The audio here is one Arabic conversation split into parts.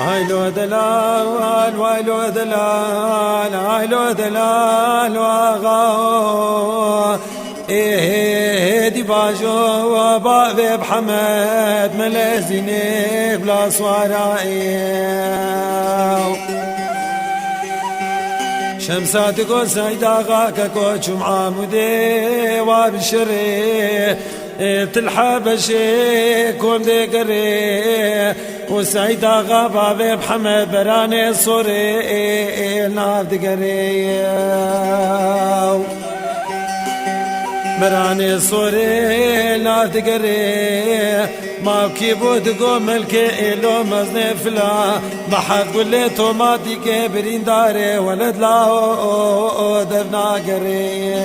عيلو دلال وعيلو دلال عيلو دلال وغاو دي باجو وبابي بحمد ملازيني بلا صوارائي شمسات کو سيدا غاكا كوچ معامودي وابشري تلحبشي كون دي قري وسعيدا غابا بحمد براني صوري نافد قري براني صوري نافد قري ما كيبود قو ملكي إلو مزني فلا بحق قولي توماتي كبرين داري ولد لاو دفنا قري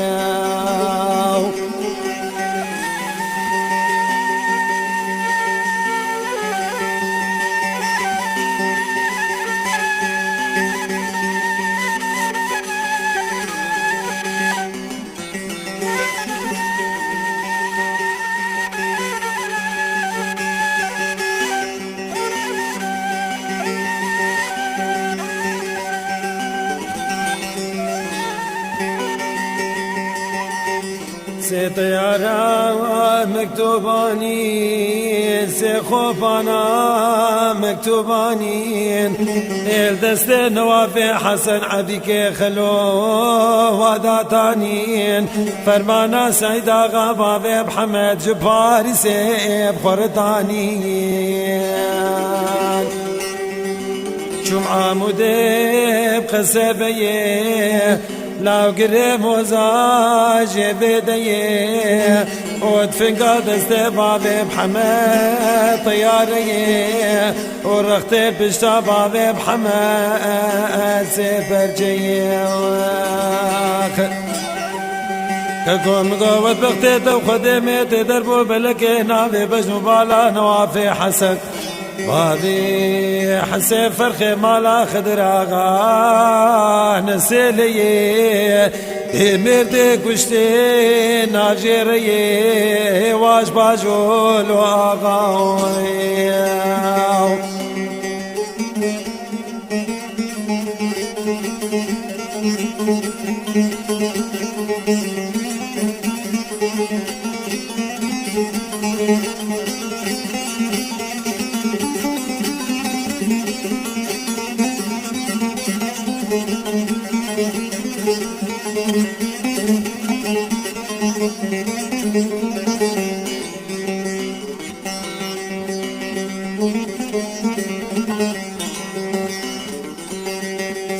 سي طيارة مكتوبانين سي خوفانا مكتوبانين الدست نوافي حسن عبدك خلو وداتانين فرمانا سيدا غابا بحمد جباري سيب خورتانين جمعة مدب قسبيه لاو قريب وزاج بديه ودفنقا دستبابي بحمد طياريه ورختي بشتبابي بحمد سفر جيه كقوم قوت بختي وخدمت دربو بلكي نافي بجنو بالا نوافي حسن بابي حسين فرخي مالا خدراغا نسيلي مردك وشتي ناجيري واش باجول واغاوي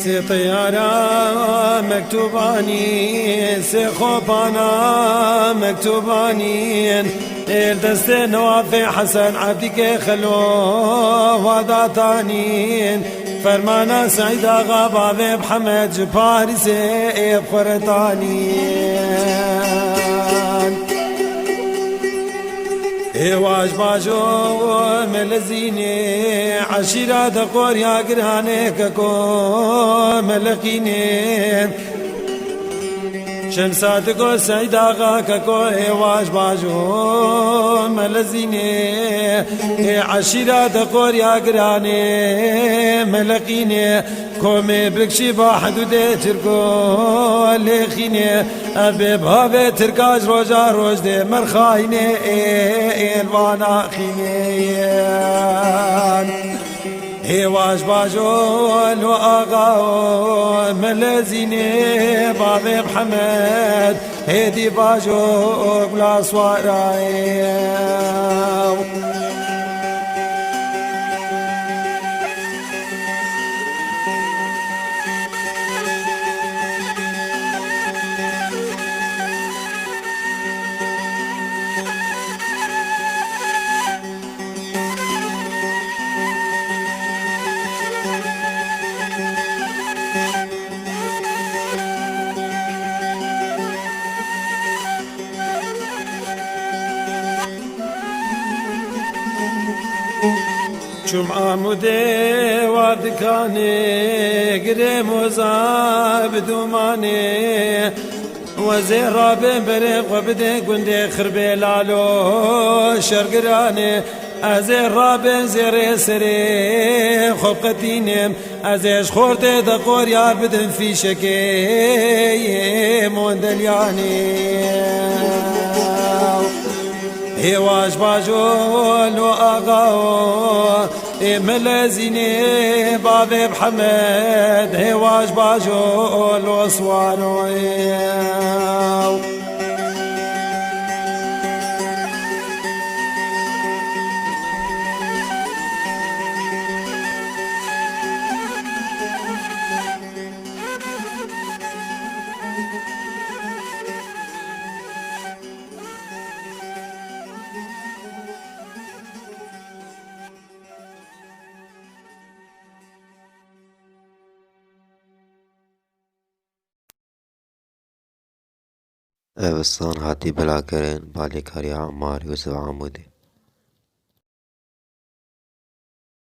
سي طيارة مكتوبانين سي خوبانا مكتوبانين الدست نوافي حسن عبدك خلو وداتانين فرمانا سعيدا غابا بحمد جباري سيب خورتانين واش باجو ملزيني عشيرة دقور يا قراني ككو ملقيني شمسات کو سيدا غاكا كو واش باجو ملزيني عشيرة دقور يا قراني ملقيني كومي بكشي بحدود تركو لخيني أبي بهابي تركاج روجا روج دي مرخايني الوانا خيني واش باجول وآغاو ملزيني بابي محمد هدي باجو بلا صواراي جمعة مدي وردكاني قريم وزاب دوماني وزير بن بريق وبدي قندي خربي لالو شرقراني ازي رابن زير سري خب قتينم ازيش خورت دقور يار بدن في شكي موندلياني هواش باجول وأغاو ملازيني بابي بحمد هواش باجول وصوانو بستان هاتی بلا کرن بالی کاری عمار یوسف عمودی